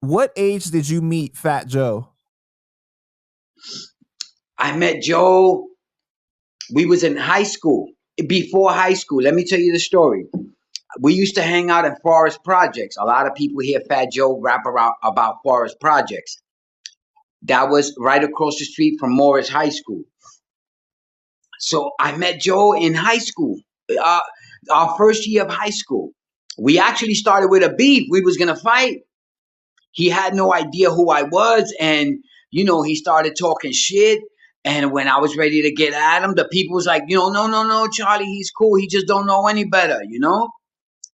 What age did you meet Fat Joe? I met Joe. We was in high school. Before high school, let me tell you the story. We used to hang out at Forest Projects. A lot of people hear Fat Joe rap around about Forest Projects. That was right across the street from Morris High School. So I met Joe in high school, uh, our first year of high school. We actually started with a beef. We was gonna fight. He had no idea who I was, and he started talking shit. And when I was ready to get at him, the people was like, no, no, no, Charlie, he's cool. He just don't know any better.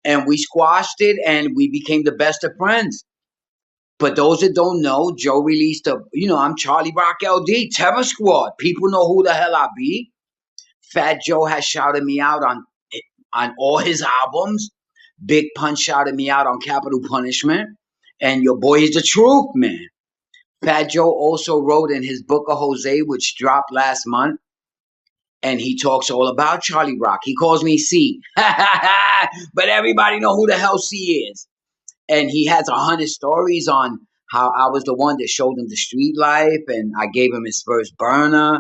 And we squashed it, and we became the best of friends. But those that don't know, Joe released I'm Charlie Rock LD, Terror Squad. People know who the hell I be. Fat Joe has shouted me out on all his albums. Big Pun shouted me out on Capital Punishment. And your boy is the truth, man. Fat Joe also wrote in his book of Jose, which dropped last month, and he talks all about Charlie Rock. He calls me C. But everybody know who the hell C is. And he has 100 stories on how I was the one that showed him the street life, and I gave him his first burner,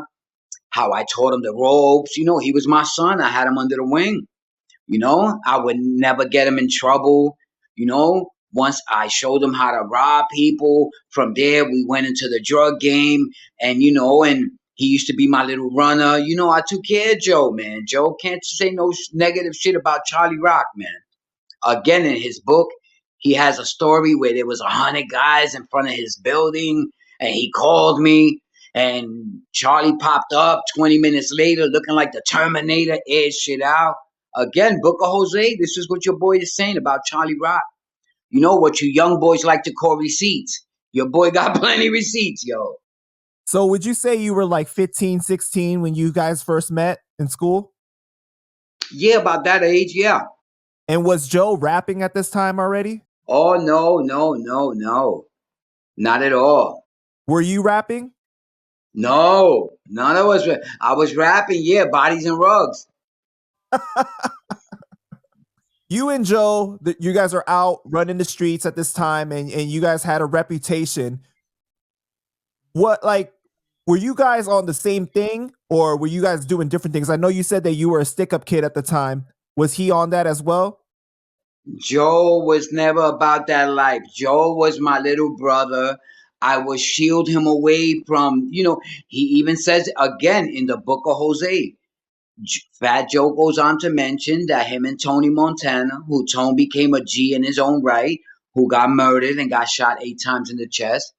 how I taught him the ropes. He was my son. I had him under the wing. I would never get him in trouble. Once I showed him how to rob people. From there, we went into the drug game, and he used to be my little runner. I took care of Joe, man. Joe can't say no negative shit about Charlie Rock, man. Again, in his book, he has a story where there was 100 guys in front of his building, and he called me, and Charlie popped up 20 minutes later looking like the Terminator, aired shit out. Again, Book of Jose, this is what your boy is saying about Charlie Rock. What you young boys like to call receipts. Your boy got plenty receipts, yo. So would you say you were like 15, 16 when you guys first met in school? Yeah, about that age, yeah. And was Joe rapping at this time already? Oh, no. Not at all. Were you rapping? No, none of us. I was rapping, yeah, Bodies and Rugs. You and Joe, you guys are out running the streets at this time, and you guys had a reputation. Were you guys on the same thing, or were you guys doing different things? I know you said that you were a stick-up kid at the time. Was he on that as well? Joe was never about that life. Joe was my little brother. I would shield him away from, he even says again in the Book of Jose, Fat Joe goes on to mention that him and Tony Montana, who Tone became a G in his own right, who got murdered and got shot 8 times in the chest.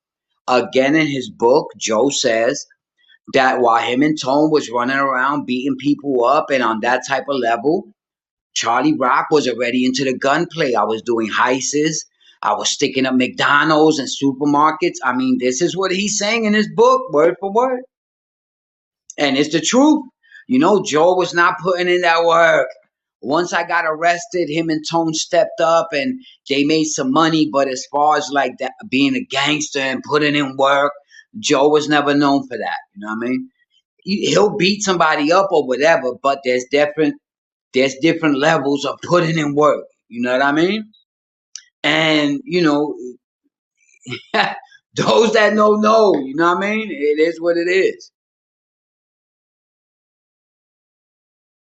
Again, in his book, Joe says that while him and Tone was running around beating people up and on that type of level, Charlie Rock was already into the gunplay. I was doing heists. I was sticking up McDonald's and supermarkets. I mean, this is what he's saying in his book, word for word. And it's the truth. Joe was not putting in that work. Once I got arrested, him and Tone stepped up and they made some money. But as far as like that, being a gangster and putting in work, Joe was never known for that. You know what I mean? He'll beat somebody up or whatever, but there's different levels of putting in work. You know what I mean? And, those that know, you know what I mean? It is what it is.